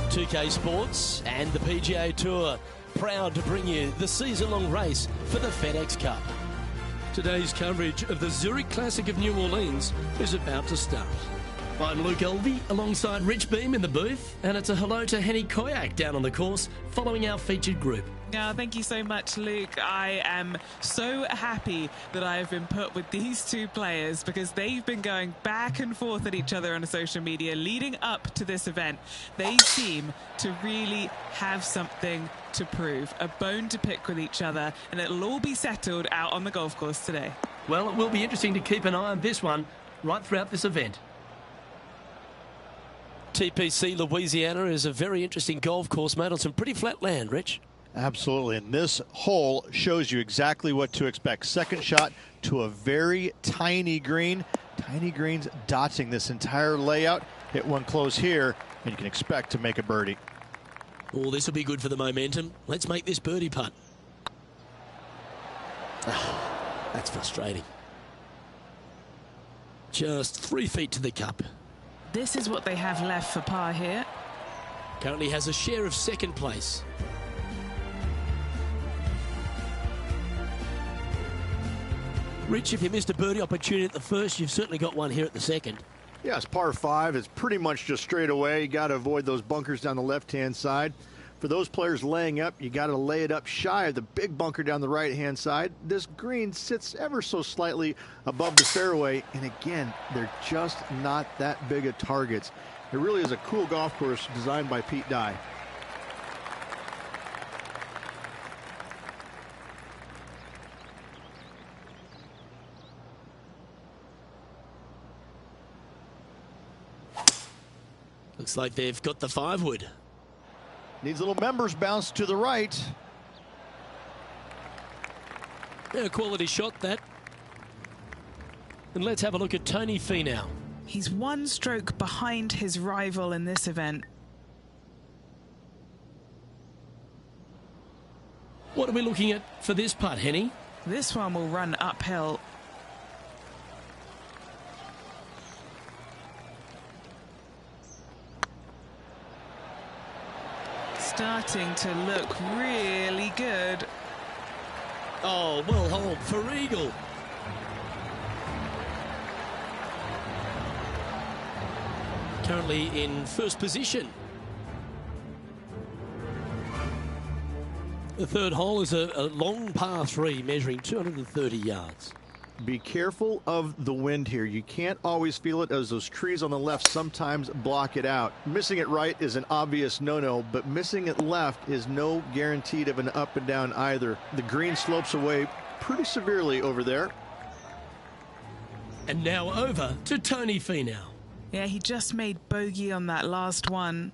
2K Sports and the PGA Tour, proud to bring you the season-long race for the FedEx Cup. Today's coverage of the Zurich Classic of New Orleans is about to start. I'm Luke Elvey alongside Rich Beam in the booth, and it's a hello to Henny Koyak down on the course following our featured group. Oh, thank you so much, Luke. I am so happy that I have been put with these two players because they've been going back and forth at each other on social media leading up to this event. They seem to really have something to prove, a bone to pick with each other, and it'll all be settled out on the golf course today. Well, it will be interesting to keep an eye on this one right throughout this event. TPC Louisiana is a very interesting golf course made on some pretty flat land, Rich. Absolutely, and this hole shows you exactly what to expect. Second shot to a very tiny green. Tiny greens dotting this entire layout. Hit one close here, and you can expect to make a birdie. Oh, this will be good for the momentum. Let's make this birdie putt. That's frustrating. Just 3 feet to the cup. This is what they have left for par here. Currently has a share of second place. Rich, if you missed a birdie opportunity at the first, you've certainly got one here at the second. Yeah, it's par 5. It's pretty much just straight away. You got to avoid those bunkers down the left-hand side. For those players laying up, you got to lay it up shy of the big bunker down the right-hand side. This green sits ever so slightly above the fairway, and again, they're just not that big of targets. It really is a cool golf course designed by Pete Dye. Looks like they've got the 5-wood. Needs a little members bounce to the right. Yeah, quality shot, that. And let's have a look at Tony Finau. He's one stroke behind his rival in this event. What are we looking at for this putt, Henny? This one will run uphill. Starting to look really good. Oh, well hold for eagle. Currently in first position. The third hole is a long par 3 measuring 230 yards. Be careful of the wind here. You can't always feel it as those trees on the left sometimes block it out. Missing it right is an obvious no-no, but missing it left is no guaranteed of an up and down either. The green slopes away pretty severely over there. And now over to Tony Finau. Yeah, he just made bogey on that last one.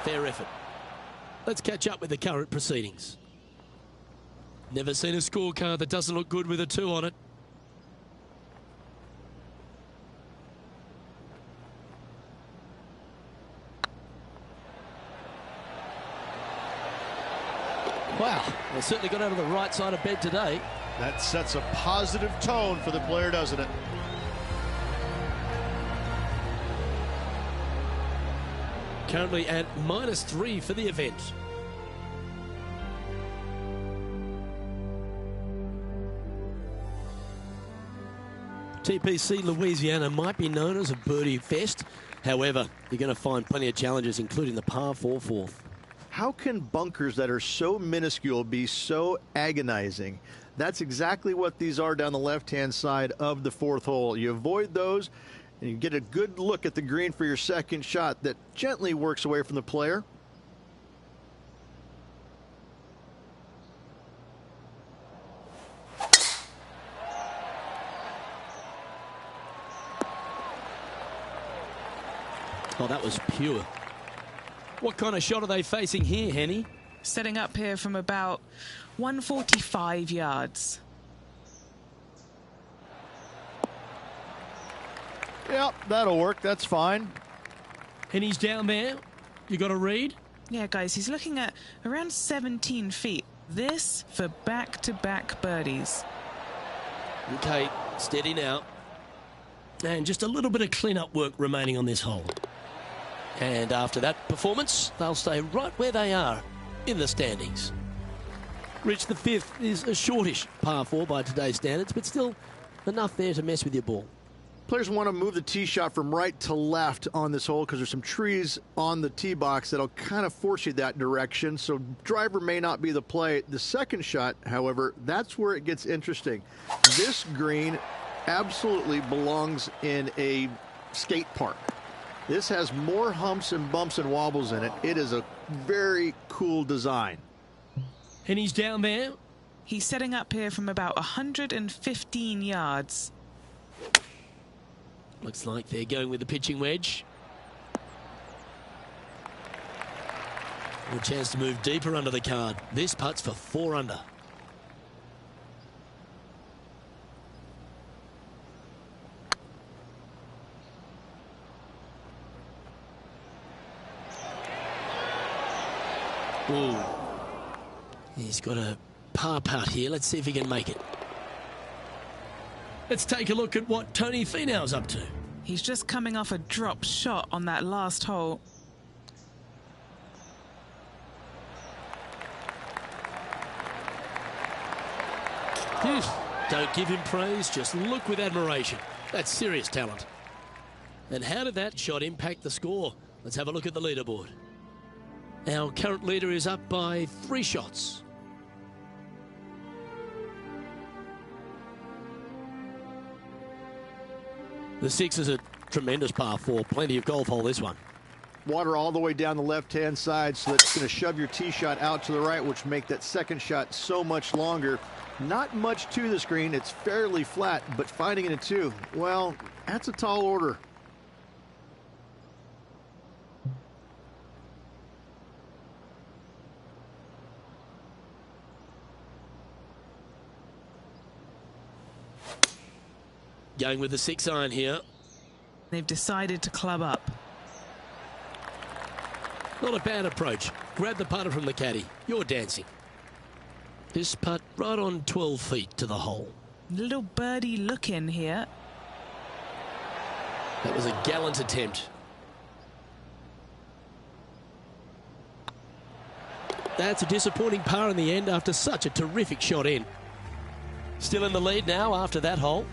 Fair effort. Let's catch up with the current proceedings. Never seen a scorecard that doesn't look good with a 2 on it. Wow, they certainly got out of the right side of bed today. That sets a positive tone for the player, doesn't it? Currently at -3 for the event. TPC Louisiana might be known as a birdie fest. However, you're going to find plenty of challenges, including the par 4 fourth. How can bunkers that are so minuscule be so agonizing? That's exactly what these are down the left-hand side of the 4th hole. You avoid those, and you get a good look at the green for your second shot that gently works away from the player. Oh, that was pure. What kind of shot are they facing here, Henny? Setting up here from about 145 yards. Yep, that'll work. That's fine. Henny's down there. You got a read? Yeah, guys, he's looking at around 17 feet. This for back-to-back birdies. Okay, Steady now. And just a little bit of clean-up work remaining on this hole. And after that performance, they'll stay right where they are in the standings. Rich, the fifth is a shortish par 4 by today's standards, but still enough there to mess with your ball. Players want to move the tee shot from right to left on this hole because there's some trees on the tee box that'll kind of force you that direction, so driver may not be the play. The second shot, however, that's where it gets interesting. This green absolutely belongs in a skate park. This has more humps and bumps and wobbles in it. It is a very cool design. And he's down there. He's setting up here from about 115 yards. Looks like they're going with the pitching wedge. A chance to move deeper under the card. This putt's for 4 under. Ooh. He's got a par putt here. Let's see if he can make it. Let's take a look at what Tony Finau's up to. He's just coming off a drop shot on that last hole. Don't give him praise, just look with admiration. That's serious talent. And how did that shot impact the score? Let's have a look at the leaderboard. Our current leader is up by 3 shots. The 6 is a tremendous par 4. Plenty of golf hole, this one. Water all the way down the left-hand side, so that's going to shove your tee shot out to the right, which make that second shot so much longer. Not much to this green. It's fairly flat, but finding it a 2, well, that's a tall order. Going with the 6 iron here. They've decided to club up. Not a bad approach. Grab the putter from the caddy. You're dancing. This putt right on 12 feet to the hole. Little birdie look in here. That was a gallant attempt. That's a disappointing par in the end after such a terrific shot in. Still in the lead now after that hole.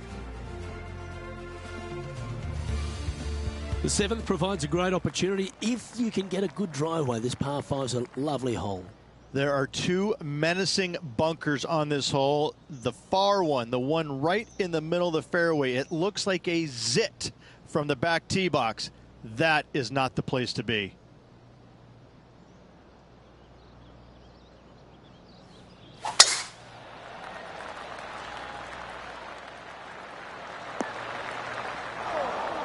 The 7th provides a great opportunity if you can get a good driveway. This par 5 is a lovely hole. There are 2 menacing bunkers on this hole. The far one, the one right in the middle of the fairway, it looks like a zit from the back tee box. That is not the place to be.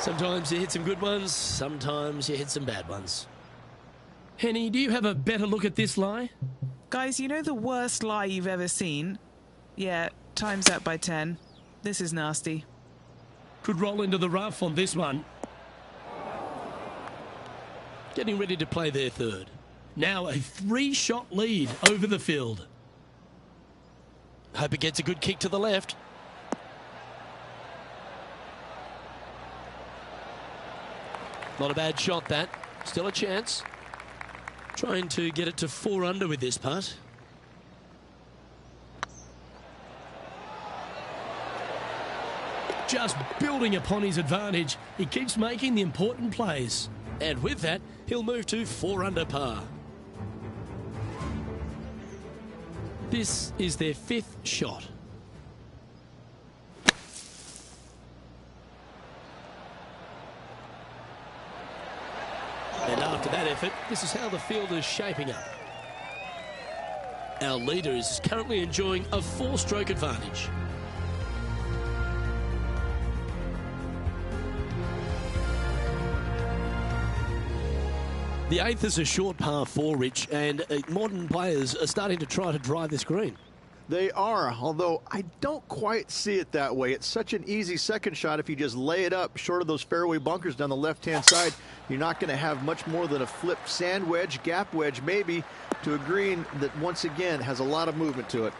Sometimes you hit some good ones, sometimes you hit some bad ones. Henny, do you have a better look at this lie? Guys, you know the worst lie you've ever seen? Yeah, time's up by 10. This is nasty. Could roll into the rough on this one. Getting ready to play their 3rd. Now a 3-shot lead over the field. Hope it gets a good kick to the left. Not a bad shot, that. Still a chance. Trying to get it to 4 under with this putt. Just building upon his advantage. He keeps making the important plays. And with that, he'll move to 4 under par. This is their 5th shot. And after that effort, this is how the field is shaping up. Our leader is currently enjoying a 4-stroke advantage. The 8th is a short par 4, Rich, and modern players are starting to try to drive this green. They are, although I don't quite see it that way. It's such an easy second shot. If you just lay it up short of those fairway bunkers down the left-hand side, you're not going to have much more than a flip sand wedge, gap wedge maybe, to a green that once again has a lot of movement to it.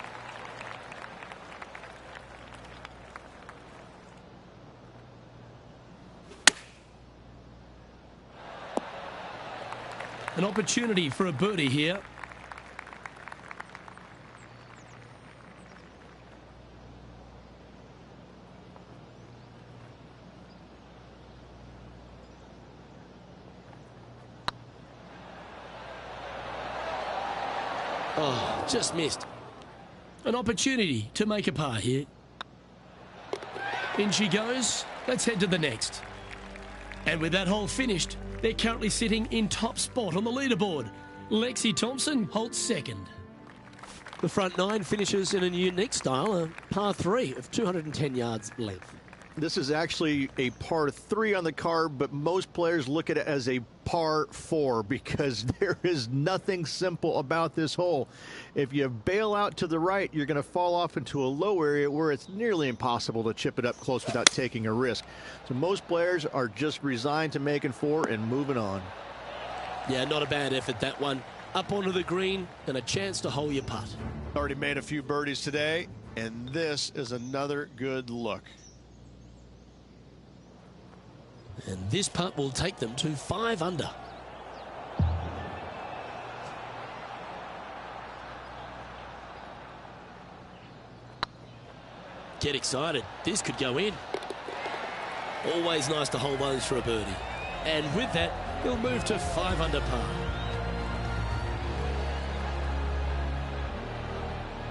An opportunity for a birdie here. Oh, just missed. An opportunity to make a par here. In she goes. Let's head to the next. And with that hole finished, they're currently sitting in top spot on the leaderboard. Lexi Thompson holds second. The front nine finishes in a unique style, a par 3 of 210 yards length. This is actually a par 3 on the card, but most players look at it as a par 4 because there is nothing simple about this hole. If you bail out to the right, you're going to fall off into a low area where it's nearly impossible to chip it up close without taking a risk. So most players are just resigned to making 4 and moving on. Yeah, not a bad effort, that one. Up onto the green and a chance to hole your putt. Already made a few birdies today, and this is another good look. And this putt will take them to 5 under. Get excited. This could go in. Always nice to hold those for a birdie. And with that, he'll move to 5 under par.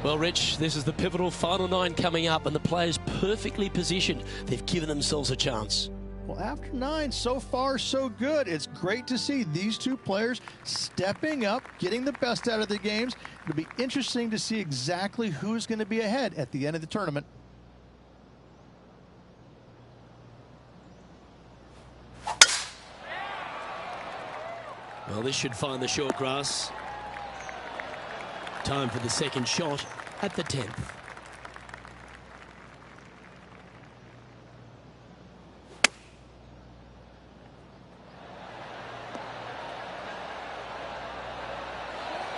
Well, Rich, this is the pivotal final 9 coming up, and the players perfectly positioned. They've given themselves a chance. Well, after 9, so far, so good. It's great to see these two players stepping up, getting the best out of the games. It'll be interesting to see exactly who's going to be ahead at the end of the tournament. Well, this should find the short grass. Time for the second shot at the 10th.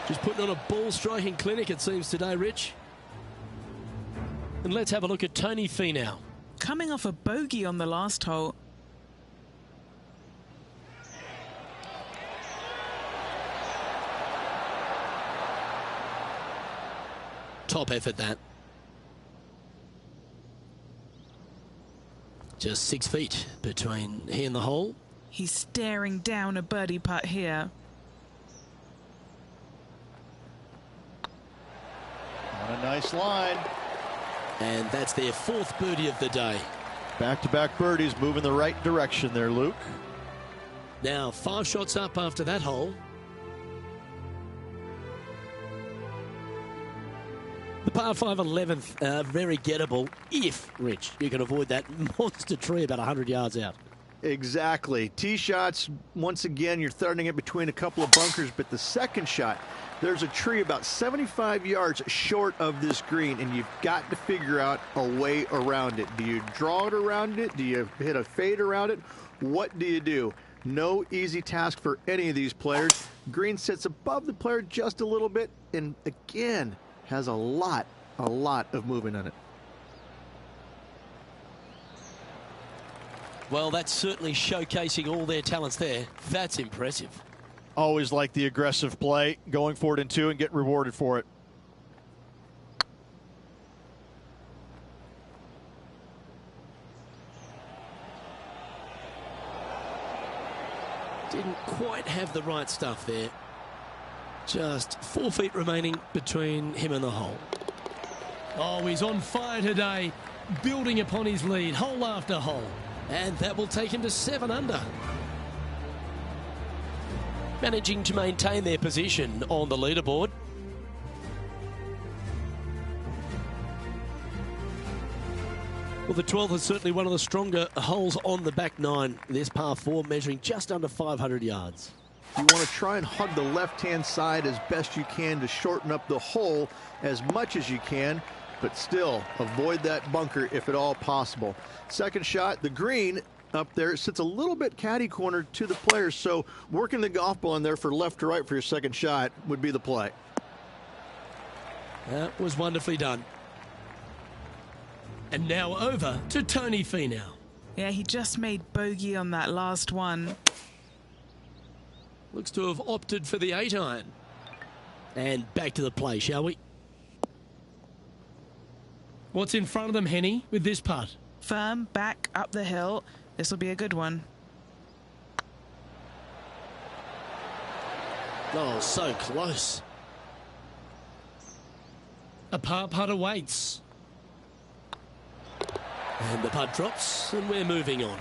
Just putting on a ball striking clinic, it seems, today, Rich. And let's have a look at Tony Finau. Coming off a bogey on the last hole. Top effort, that. Just 6 feet between he and the hole. He's staring down a birdie putt here. On a nice line. And that's their 4th birdie of the day. Back-to-back birdies, moving the right direction there, Luke. Now 5 shots up after that hole. The par 5 11th, very gettable if, Rich, you can avoid that monster tree about 100 yards out. Exactly. Tee shots, once again, you're threading it between a couple of bunkers, but the second shot, there's a tree about 75 yards short of this green, and you've got to figure out a way around it. Do you draw it around it? Do you hit a fade around it? What do you do? No easy task for any of these players. Green sits above the player just a little bit, and again, has a lot of movement on it. Well, that's certainly showcasing all their talents there. That's impressive. Always like the aggressive play, going for it in 2 and getting rewarded for it. Didn't quite have the right stuff there. Just 4 feet remaining between him and the hole. Oh, he's on fire today, building upon his lead, hole after hole. And that will take him to 7 under. Managing to maintain their position on the leaderboard. Well, the 12th is certainly one of the stronger holes on the back 9. This par 4 measuring just under 500 yards. You want to try and hug the left-hand side as best you can to shorten up the hole as much as you can, but still avoid that bunker if at all possible. Second shot, the green up there sits a little bit caddy cornered to the players, so working the golf ball in there for left to right for your second shot would be the play. That was wonderfully done. And now over to Tony Finau. Yeah, he just made bogey on that last one. Looks to have opted for the 8-iron. And back to the play, shall we? What's in front of them, Henny, with this putt? Firm, back, up the hill. This will be a good one. Oh, so close. A par putt awaits. And the putt drops, and we're moving on.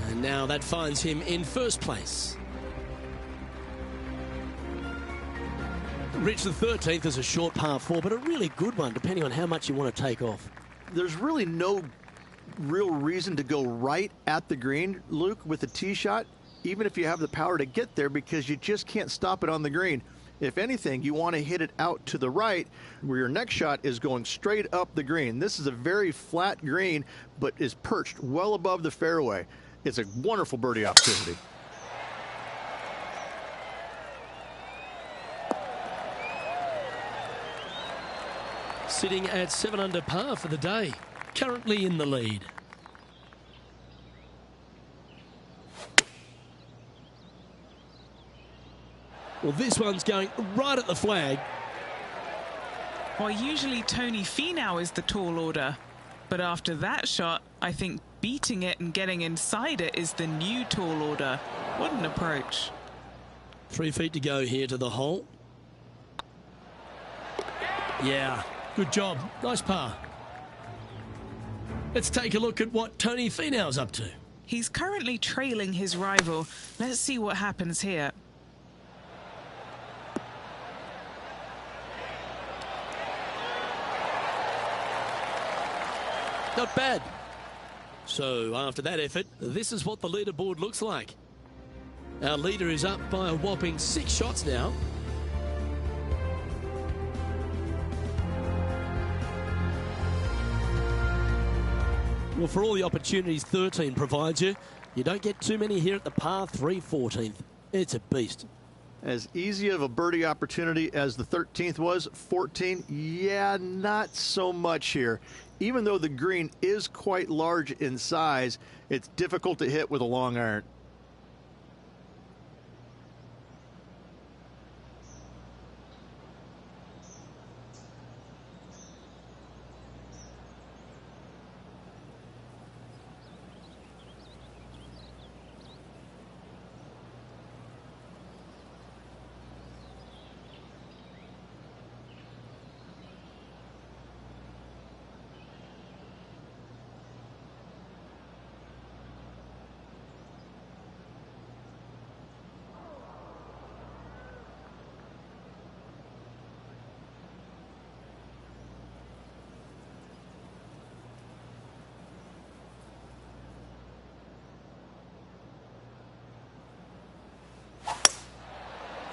And now that finds him in first place. Rich, the 13th is a short par 4, but a really good one, depending on how much you want to take off. There's really no real reason to go right at the green, Luke, with a tee shot, even if you have the power to get there, because you just can't stop it on the green. If anything, you want to hit it out to the right, where your next shot is going straight up the green. This is a very flat green, but is perched well above the fairway. It's a wonderful birdie opportunity. Sitting at 7 under par for the day, currently in the lead. Well, this one's going right at the flag. Well, usually Tony Finau is the tall order, but after that shot, I think beating it and getting inside it is the new tall order. What an approach. 3 feet to go here to the hole. Yeah, Good job. Nice par. Let's take a look at what Tony Finau's up to. He's currently trailing his rival. Let's see what happens here. Not bad. So after that effort, this is what the leaderboard looks like. Our leader is up by a whopping 6 shots now. Well, for all the opportunities 13 provides you, you don't get too many here at the par 3 14th. It's a beast. As easy of a birdie opportunity as the 13th was, 14, yeah, not so much here. Even though the green is quite large in size, it's difficult to hit with a long iron.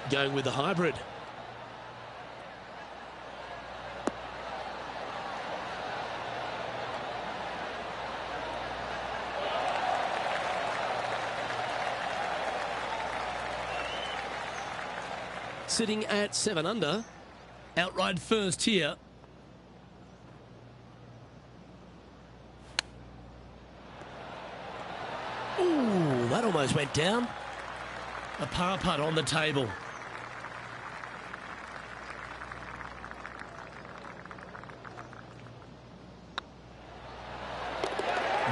Going with the hybrid. Sitting at 7 under. Outright first here. Ooh, that almost went down. A par putt on the table.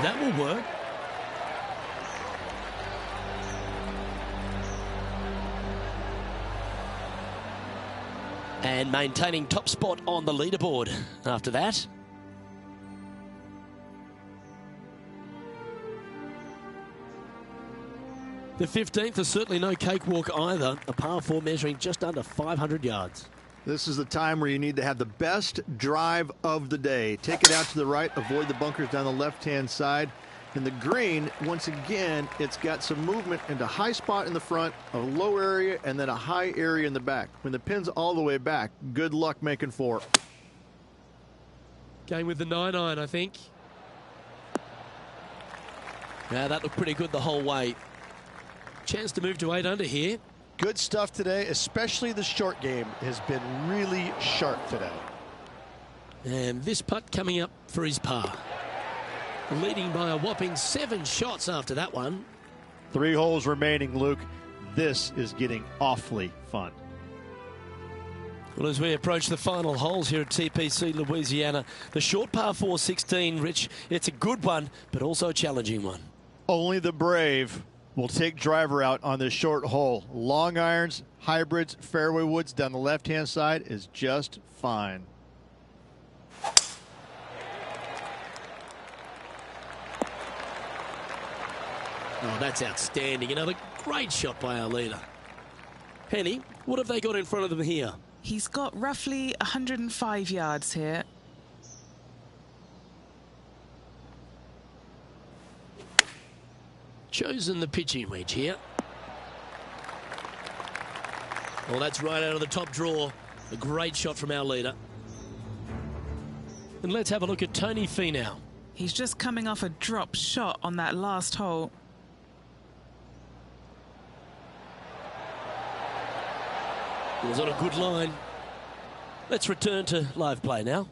That will work. And maintaining top spot on the leaderboard after that. The 15th is certainly no cakewalk either. A par 4 measuring just under 500 yards. This is the time where you need to have the best drive of the day. Take it out to the right, avoid the bunkers down the left-hand side. And the green, once again, it's got some movement into high spot in the front, a low area, and then a high area in the back. When the pin's all the way back, good luck making 4. Going with the 9-iron, I think. Yeah, that looked pretty good the whole way. Chance to move to 8 under here. Good stuff today, especially the short game has been really sharp today. And this putt coming up for his par. Leading by a whopping 7 shots after that one. 3 holes remaining, Luke. this is getting awfully fun. Well, as we approach the final holes here at TPC Louisiana, the short par 4 16, Rich, it's a good one, but also a challenging one. Only the brave will take driver out on this short hole. Long irons, hybrids, fairway woods down the left-hand side is just fine. Oh, that's outstanding. Another great shot by our leader. Henny, what have they got in front of them here? He's got roughly 105 yards here. Chosen the pitching wedge here. Well, that's right out of the top drawer. A great shot from our leader. And let's have a look at Tony Finau. He's just coming off a drop shot on that last hole. It was on a good line. Let's return to live play now.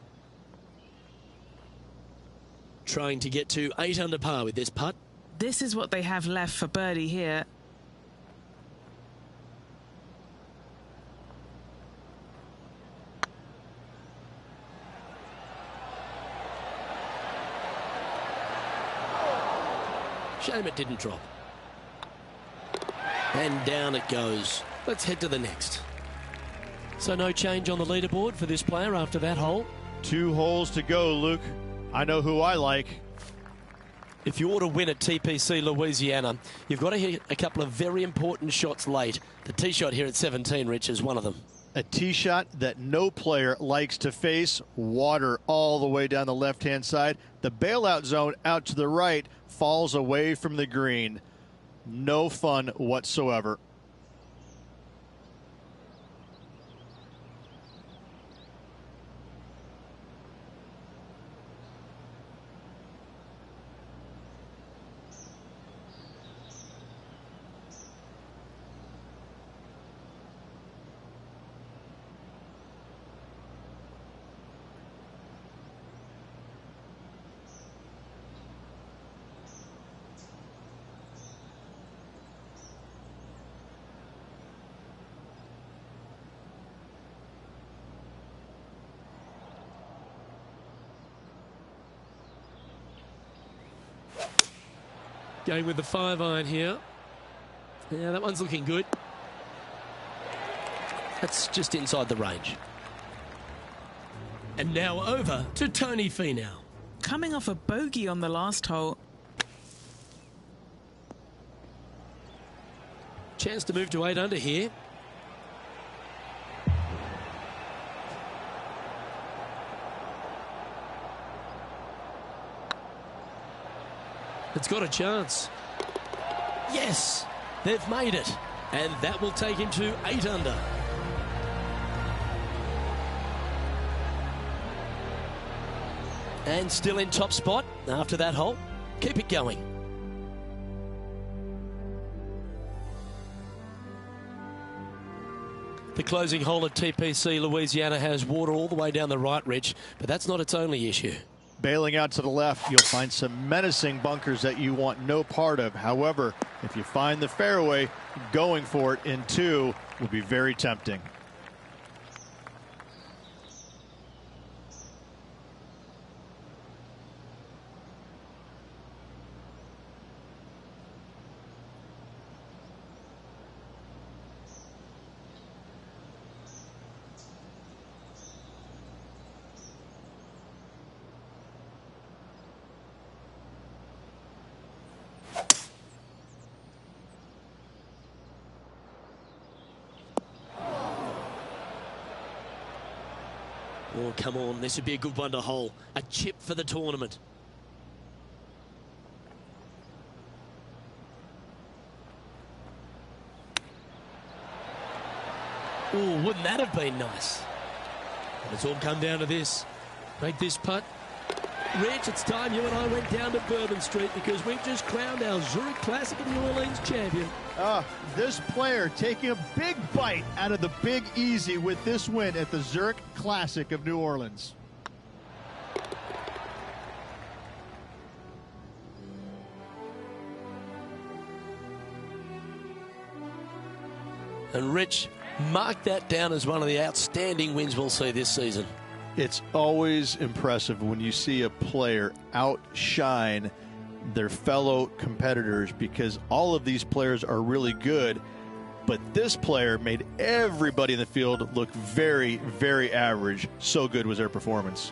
Trying to get to 8 under par with this putt. This is what they have left for birdie here. Shame it didn't drop. And down it goes. Let's head to the next. So no change on the leaderboard for this player after that hole. 2 holes to go, Luke. I know who I like. If you ought to win at TPC Louisiana, you've got to hit a couple of very important shots late. The tee shot here at 17, Rich, is one of them. A tee shot that no player likes to face. Water all the way down the left-hand side. The bailout zone out to the right falls away from the green. No fun whatsoever. Going with the 5-iron here. Yeah, that one's looking good. That's just inside the range. And now over to Tony Finau. Coming off a bogey on the last hole. Chance to move to 8 under here. It's got a chance. Yes, they've made it. And that will take him to 8 under. And still in top spot after that hole. Keep it going. The closing hole at TPC Louisiana has water all the way down the right ridge, but that's not its only issue. Bailing out to the left, you'll find some menacing bunkers that you want no part of. However, if you find the fairway, going for it in 2 will be very tempting. Oh, come on. This would be a good one to hole. A chip for the tournament. Oh, wouldn't that have been nice? And it's all come down to this. Make this putt. Rich, it's time you and I went down to Bourbon Street because we've just crowned our Zurich Classic of New Orleans champion. This player taking a big bite out of the Big Easy with this win at the Zurich Classic of New Orleans. And Rich, mark that down as one of the outstanding wins we'll see this season. It's always impressive when you see a player outshine their fellow competitors, because all of these players are really good, but this player made everybody in the field look very, very average. So good was their performance.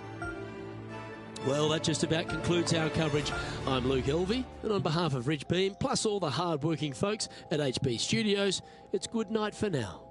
Well, that just about concludes our coverage. I'm Luke Elvey, and on behalf of Rich Beem, plus all the hard-working folks at HB Studios, it's good night for now.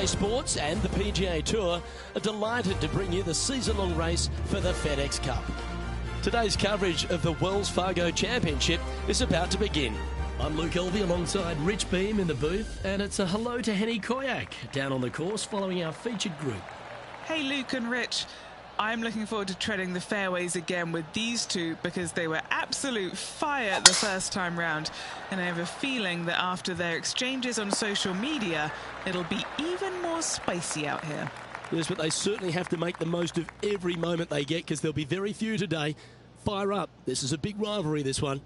Sports and the PGA Tour are delighted to bring you the season-long race for the FedEx Cup. Today's coverage of the Wells Fargo Championship is about to begin. I'm Luke Elvey alongside Rich Beem in the booth, and it's a hello to Henny Koyak down on the course following our featured group. Hey Luke and Rich, I'm looking forward to treading the fairways again with these two, because they were absolute fire the first time round, and I have a feeling that after their exchanges on social media, it'll be even more spicy out here. Yes, but they certainly have to make the most of every moment they get, because there'll be very few today. Fire up. This is a big rivalry, this one.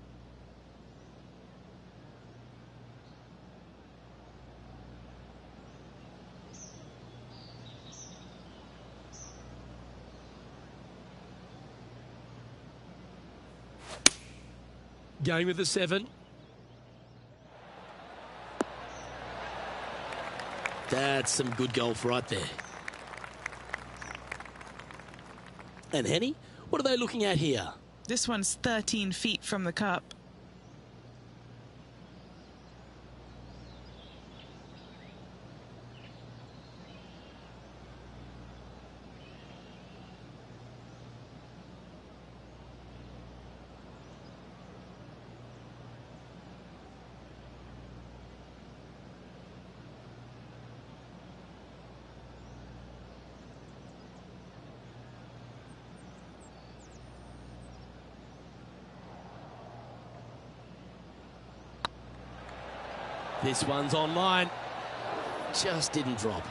Going with the 7. That's some good golf right there. And Henny, what are they looking at here? This one's 13 feet from the cup. This one's online. Just didn't drop.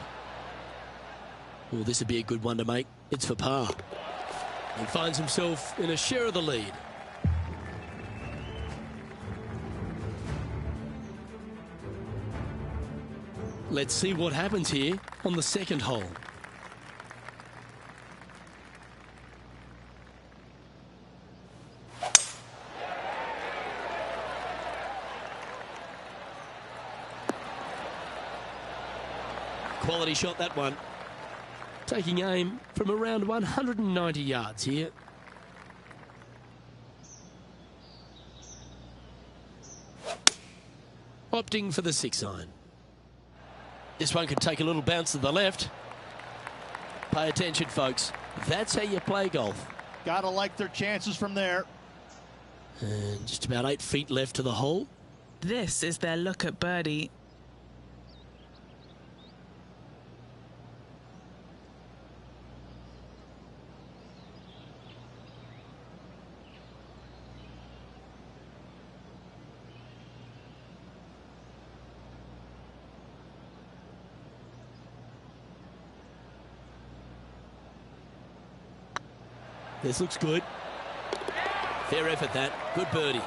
Well, this would be a good one to make. It's for par. He finds himself in a share of the lead. Let's see what happens here on the second hole. quality shot, that one. Taking aim from around 190 yards here. Opting for the 6-iron. This one could take a little bounce to the left. Pay attention, folks. That's how you play golf. Gotta like their chances from there. And just about 8 feet left to the hole. This is their look at birdie. This looks good. Fair effort, that. Good birdie.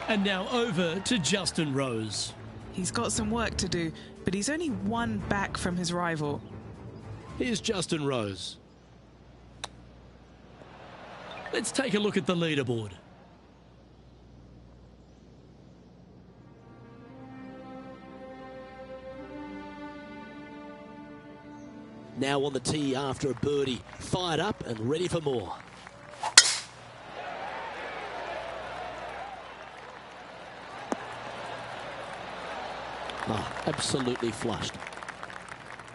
And now over to Justin Rose. He's got some work to do, but he's only one back from his rival. Here's Justin Rose. Let's take a look at the leaderboard. Now on the tee after a birdie, fired up and ready for more. Oh, absolutely flushed.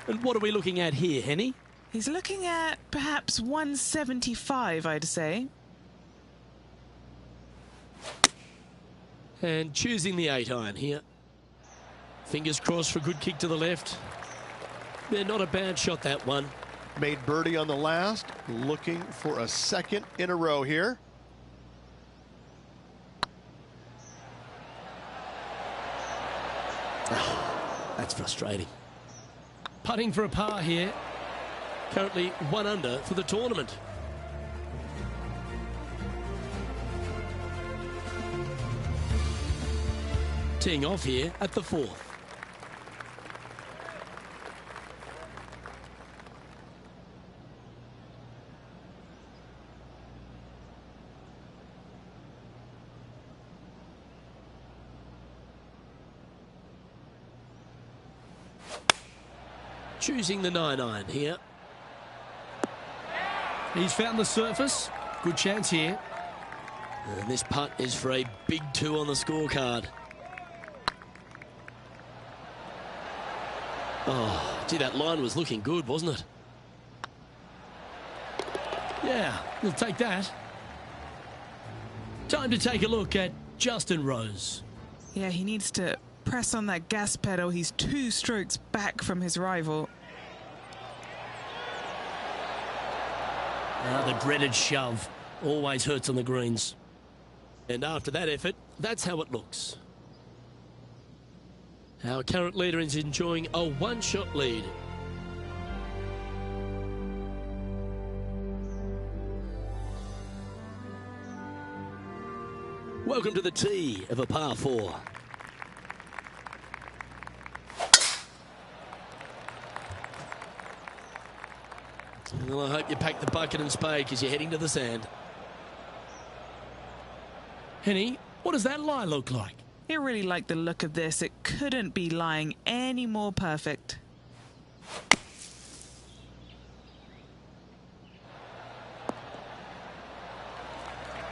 And what are we looking at here, Henny? He's looking at perhaps 175, I'd say. And choosing the 8-iron here. Fingers crossed for a good kick to the left. Yeah, not a bad shot, that one. Made birdie on the last. Looking for a second in a row here. Oh, that's frustrating. Putting for a par here. Currently 1 under for the tournament. Teeing off here at the 4th. Choosing the 9-iron here. He's found the surface. Good chance here. And this putt is for a big 2 on the scorecard. Oh, gee, that line was looking good, wasn't it? Yeah, we'll take that. Time to take a look at Justin Rose. Yeah, he needs to press on that gas pedal. He's 2 strokes back from his rival. Ah, the dreaded shove. Always hurts on the greens. And after that effort, that's how it looks. Our current leader is enjoying a 1-shot lead. Welcome to the tee of a par 4. Well, I hope you pack the bucket and spade because you're heading to the sand. Henny, what does that lie look like? I really like the look of this. It couldn't be lying any more perfect.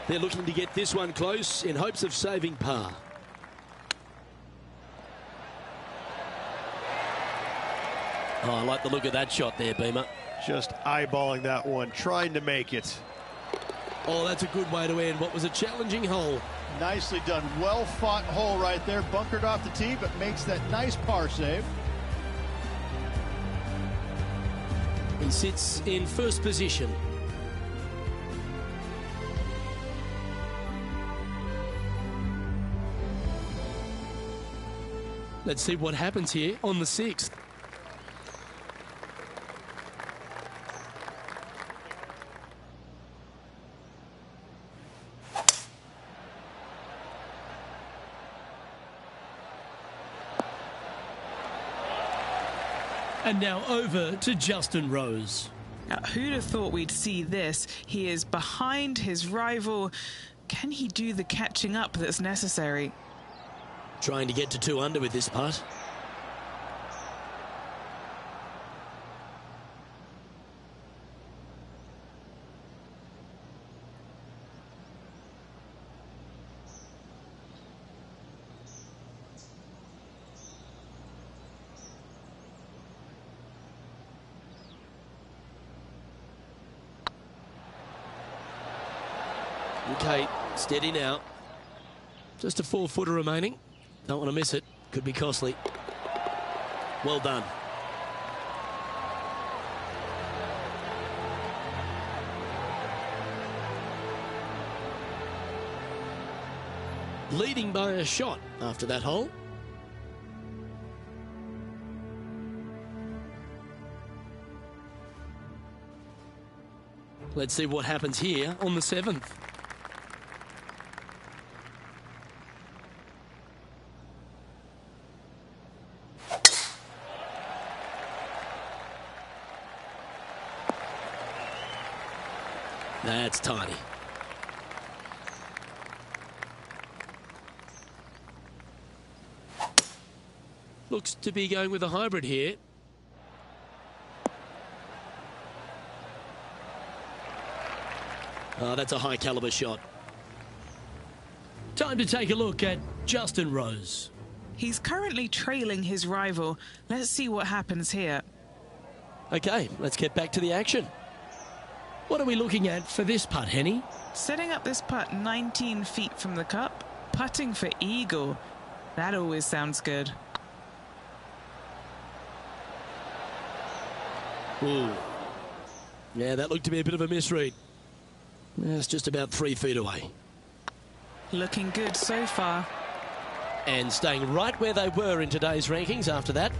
They're looking to get this one close in hopes of saving par. Oh, I like the look of that shot there, Beamer. Just eyeballing that one, trying to make it. Oh, that's a good way to end what was a challenging hole. Nicely done. Well fought hole right there. Bunkered off the tee, but makes that nice par save. He sits in first position. Let's see what happens here on the 6th. And now over to Justin Rose. Now, who'd have thought we'd see this? He is behind his rival. Can he do the catching up that's necessary? Trying to get to 2 under with this putt. Okay, steady now. Just a 4-footer remaining. Don't want to miss it. Could be costly. Well done. Leading by a shot after that hole. Let's see what happens here on the 7th. That's tiny. Looks to be going with a hybrid here. Oh, that's a high caliber shot. Time to take a look at Justin Rose. He's currently trailing his rival. Let's see what happens here. Okay, let's get back to the action. What are we looking at for this putt, Henny? Setting up this putt 19 feet from the cup, putting for eagle. That always sounds good. Ooh. Yeah, that looked to be a bit of a misread. It's just about 3 feet away. Looking good so far. And staying right where they were in today's rankings after that.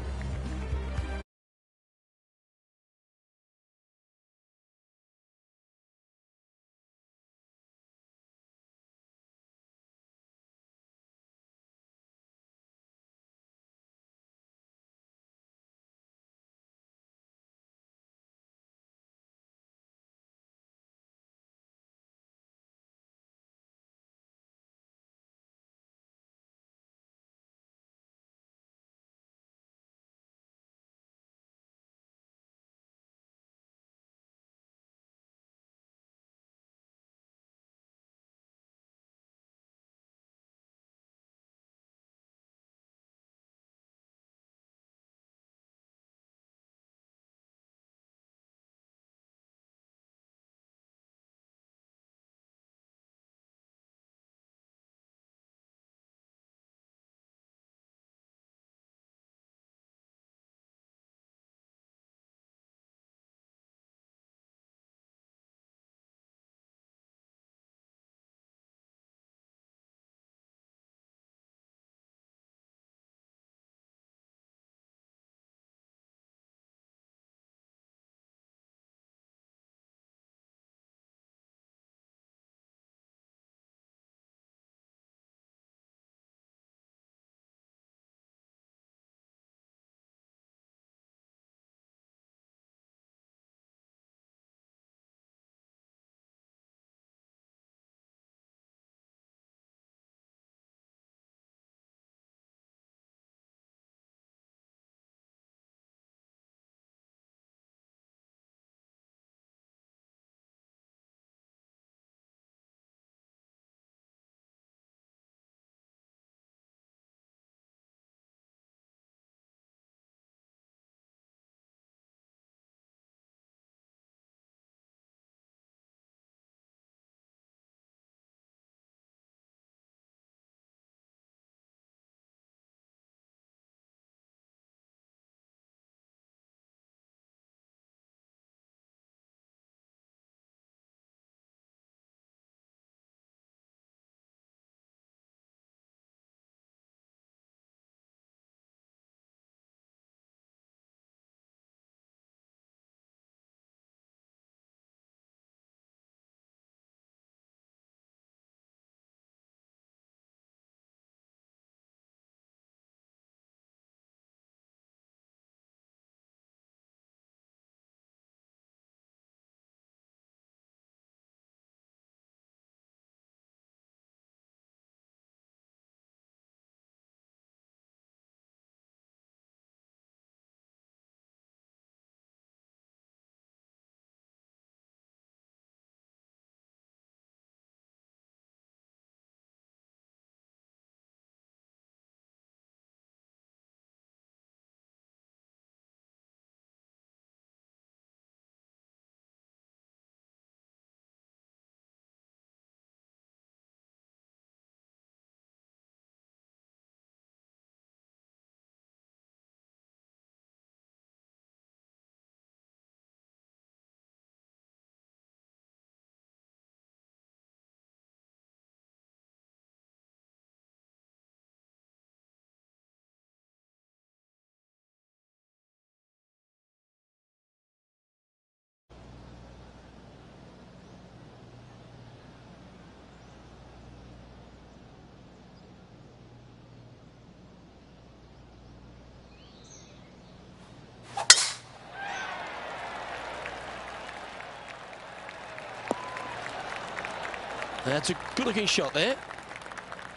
That's a good-looking shot there.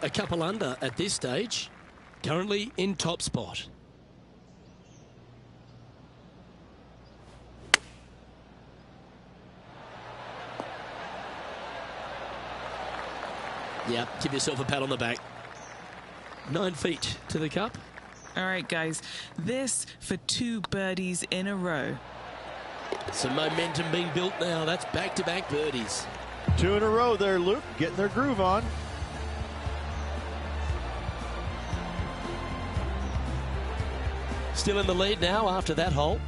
A couple under at this stage. Currently in top spot. Yeah, give yourself a pat on the back. 9 feet to the cup. All right, guys, this for 2 birdies in a row. Some momentum being built now. That's back-to-back birdies. 2 in a row there, Luke, getting their groove on. Still in the lead now after that hole.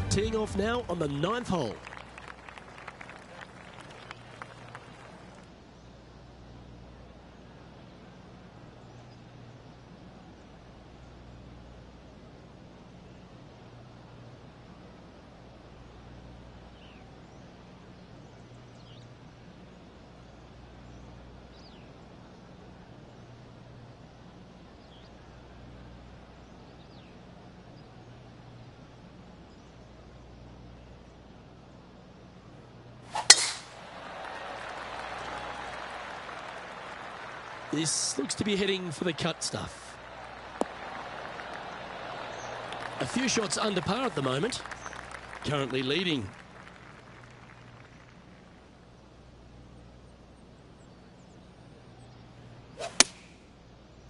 Teeing off now on the 9th hole. This looks to be heading for the cut stuff. A few shots under par at the moment. Currently leading.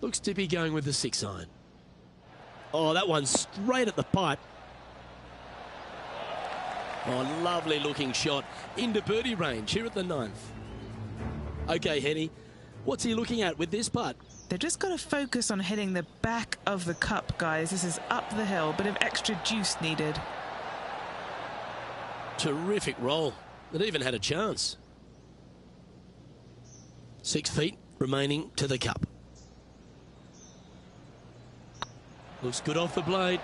Looks to be going with the 6-iron. Oh, that one's straight at the pipe. Oh, lovely looking shot into birdie range here at the 9th. Okay, Henny. What's he looking at with this putt? They've just got to focus on hitting the back of the cup, guys. This is up the hill, bit of extra juice needed. Terrific roll. It even had a chance. 6 feet remaining to the cup. Looks good off the blade.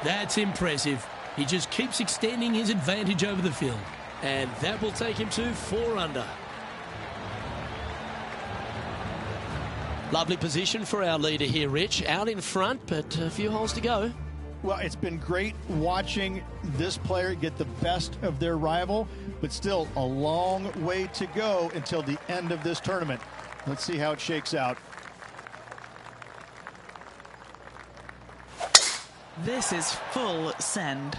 That's impressive. He just keeps extending his advantage over the field. And that will take him to 4 under. Lovely position for our leader here, Rich. Out in front, but a few holes to go. Well, it's been great watching this player get the best of their rival, but still a long way to go until the end of this tournament. Let's see how it shakes out. This is full send.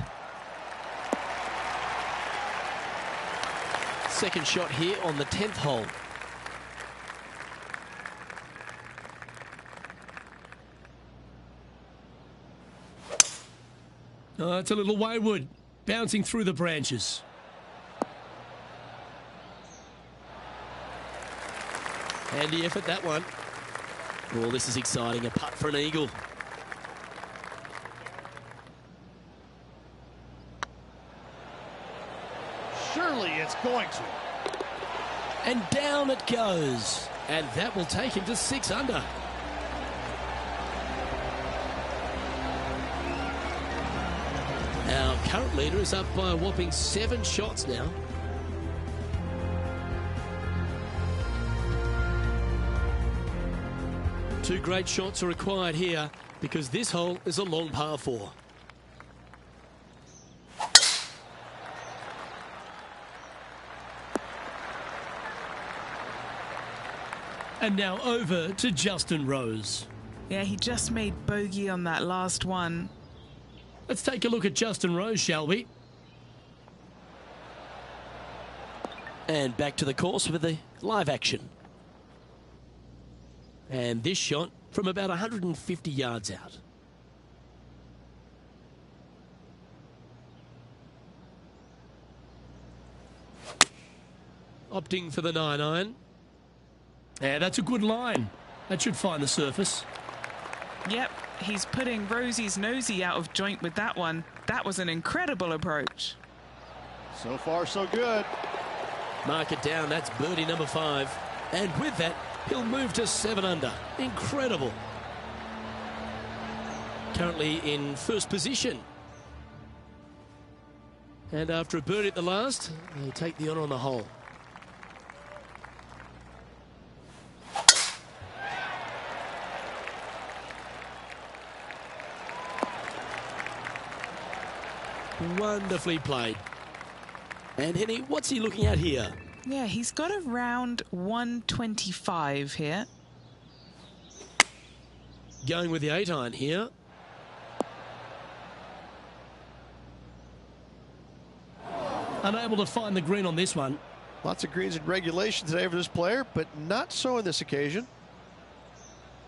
Second shot here on the 10th hole. Oh, it's a little wayward, bouncing through the branches. Handy effort, that one. Oh, this is exciting. A putt for an eagle. Surely it's going to. And down it goes. And that will take him to 6 under. Our current leader is up by a whopping 7 shots now. Two great shots are required here because this hole is a long par 4. And now over to Justin Rose. Yeah, he just made bogey on that last one. Let's take a look at Justin Rose, shall we? And back to the course with the live action. And this shot from about 150 yards out. Opting for the 9-iron. Yeah, that's a good line. That should find the surface. Yep, he's putting Rosie's nosy out of joint with that one. That was an incredible approach. So far, so good. Mark it down. That's birdie number 5. And with that, he'll move to 7 under. Incredible. Currently in first position. And after a birdie at the last, he'll take the honour on the hole. Wonderfully played. And Henny, what's he looking at here? Yeah, he's got around 125 here. Going with the 8-iron here. Unable to find the green on this one. Lots of greens in regulation today for this player, but not so on this occasion.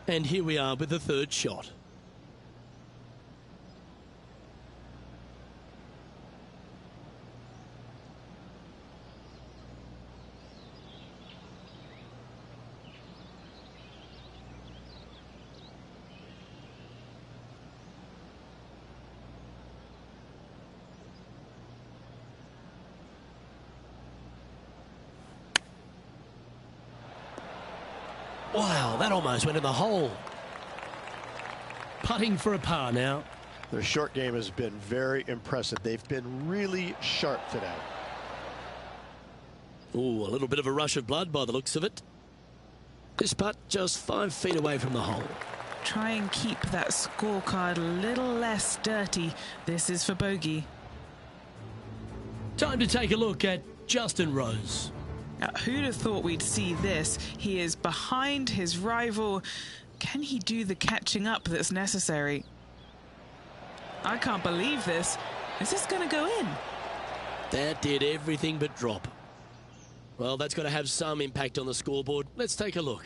And here we are with the third shot. Wow, that almost went in the hole. Putting for a par now. Their short game has been very impressive. They've been really sharp today. Ooh, a little bit of a rush of blood by the looks of it. This putt just 5 feet away from the hole. Try and keep that scorecard a little less dirty. This is for bogey. Time to take a look at Justin Rose. Now, who'd have thought we'd see this? He is behind his rival. Can he do the catching up that's necessary? I can't believe this. Is this going to go in? That did everything but drop. Well, that's got to have some impact on the scoreboard. Let's take a look.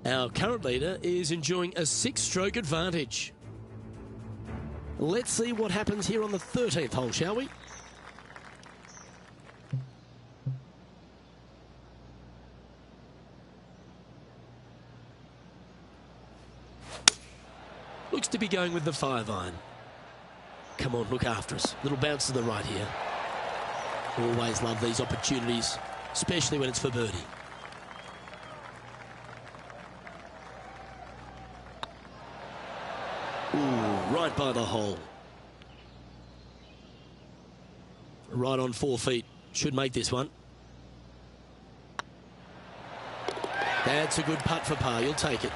Our current leader is enjoying a 6-stroke advantage. Let's see what happens here on the 13th hole, shall we? Looks to be going with the 5-iron. Come on, look after us. Little bounce to the right here. Always love these opportunities, especially when it's for birdie. Ooh, right by the hole. Right on 4 feet. Should make this one. That's a good putt for par. You'll take it.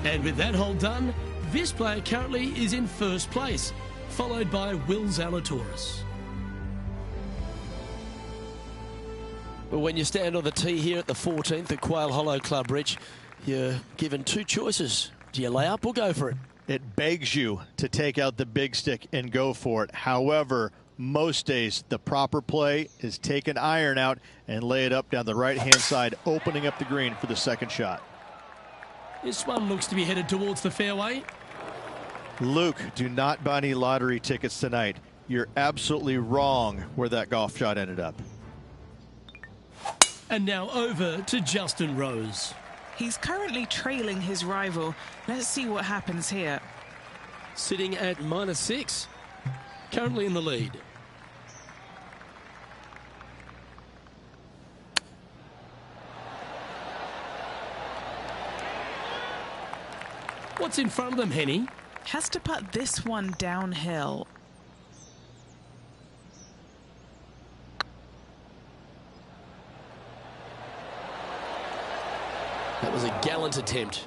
And with that hole done, this player currently is in first place, followed by Will Zalatoris. Well, when you stand on the tee here at the 14th at Quail Hollow Club, Rich, you're given 2 choices. Do you lay up or go for it? It begs you to take out the big stick and go for it. However, most days the proper play is take an iron out and lay it up down the right-hand side, opening up the green for the second shot. This one looks to be headed towards the fairway. Luke, do not buy any lottery tickets tonight. You're absolutely wrong where that golf shot ended up. And now over to Justin Rose. He's currently trailing his rival. Let's see what happens here. Sitting at -6. Currently in the lead. What's in front of them, Henny? Has to putt this one downhill. That was a gallant attempt.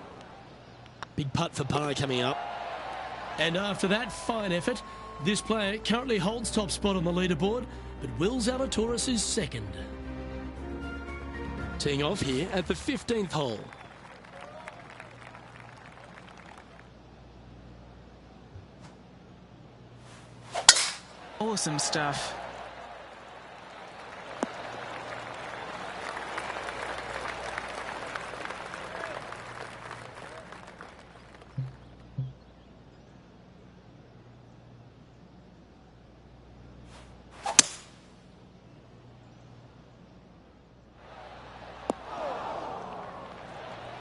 Big putt for par coming up. And after that fine effort, this player currently holds top spot on the leaderboard, but Will Zalatoris is second. Teeing off here at the 15th hole. Awesome stuff.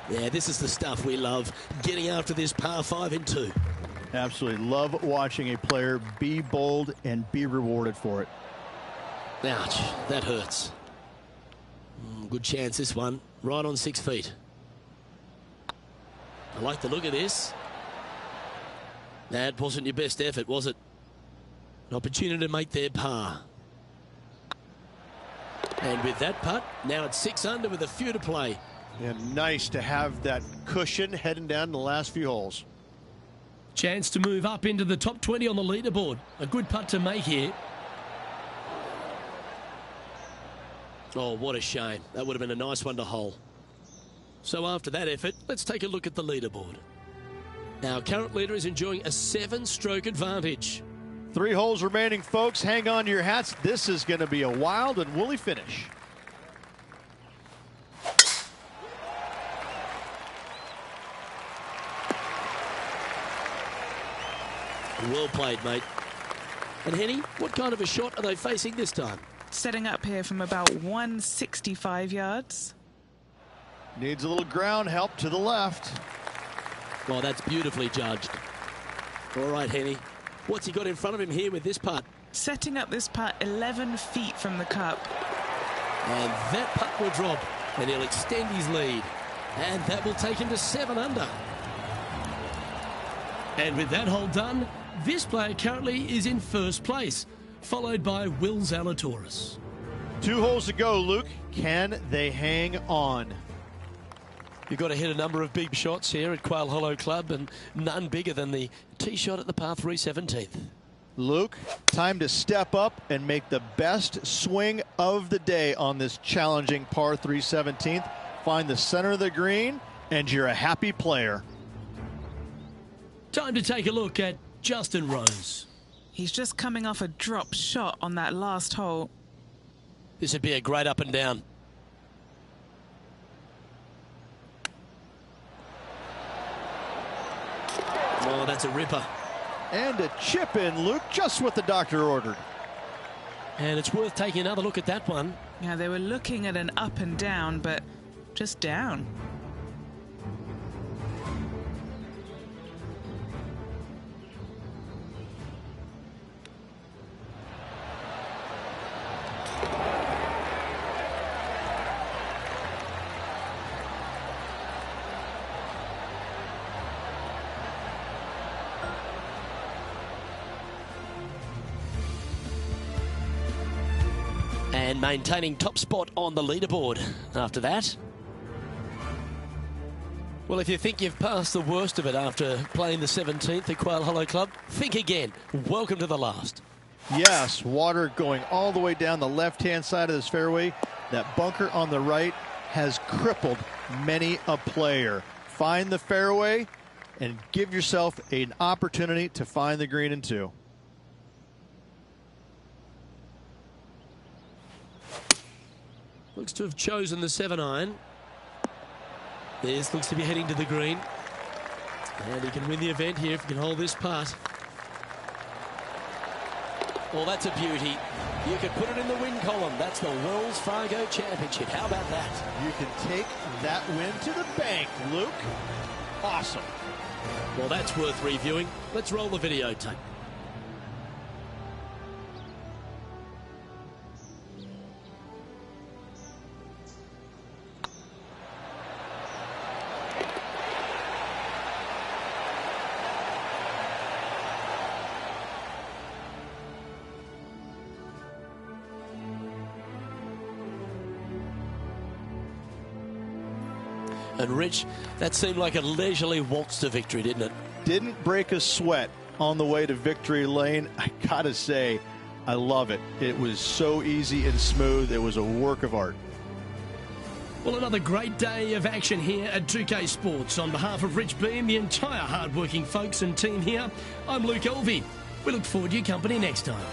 Yeah, this is the stuff we love, getting after this par 5 in 2. Absolutely love watching a player be bold and be rewarded for it. Ouch, that hurts. Good chance this one, right on 6 feet. I like the look of this. That wasn't your best effort, was it? An opportunity to make their par. And with that putt, now it's 6 under with a few to play. And nice to have that cushion heading down the last few holes. Chance to move up into the top 20 on the leaderboard. A good putt to make here. Oh, what a shame. That would have been a nice one to hole. So after that effort, let's take a look at the leaderboard. Our current leader is enjoying a 7-stroke advantage. 3 holes remaining, folks. Hang on to your hats. This is going to be a wild and woolly finish. Well played, mate. And Henny, what kind of a shot are they facing this time? Setting up here from about 165 yards. Needs a little ground help to the left. Oh, that's beautifully judged. All right, Henny. What's he got in front of him here with this putt? Setting up this putt 11 feet from the cup. And that putt will drop, and he'll extend his lead. And that will take him to 7 under. And with that hole done, this player currently is in first place, followed by Will Zalatoris. 2 holes to go, Luke. Can they hang on? You've got to hit a number of big shots here at Quail Hollow Club, and none bigger than the tee shot at the par 3 17th. Luke, time to step up and make the best swing of the day on this challenging par 3 17th. Find the center of the green, and you're a happy player. Time to take a look at Justin Rose. He's just coming off a drop shot on that last hole. This would be a great up and down. Oh, that's a ripper. And a chip in, Luke, just what the doctor ordered. And it's worth taking another look at that one. Yeah, they were looking at an up and down, but just down. And maintaining top spot on the leaderboard after that. Well, if you think you've passed the worst of it after playing the 17th at Quail Hollow Club, think again. Welcome to the last. Yes, water going all the way down the left-hand side of this fairway. That bunker on the right has crippled many a player. Find the fairway and give yourself an opportunity to find the green in 2. Looks to have chosen the 7-iron. This looks to be heading to the green. And he can win the event here if he can hold this putt. Well, that's a beauty. You could put it in the win column. That's the Wells Fargo Championship. How about that? You can take that win to the bank, Luke. Awesome. Well, that's worth reviewing. Let's roll the videotape. And Rich, that seemed like a leisurely waltz to victory, didn't it? Didn't break a sweat on the way to victory lane. I gotta say, I love it. It was so easy and smooth. It was a work of art. Well, another great day of action here at 2K Sports. On behalf of Rich Beam, the entire hard-working folks and team here, I'm Luke Elvey. We look forward to your company next time.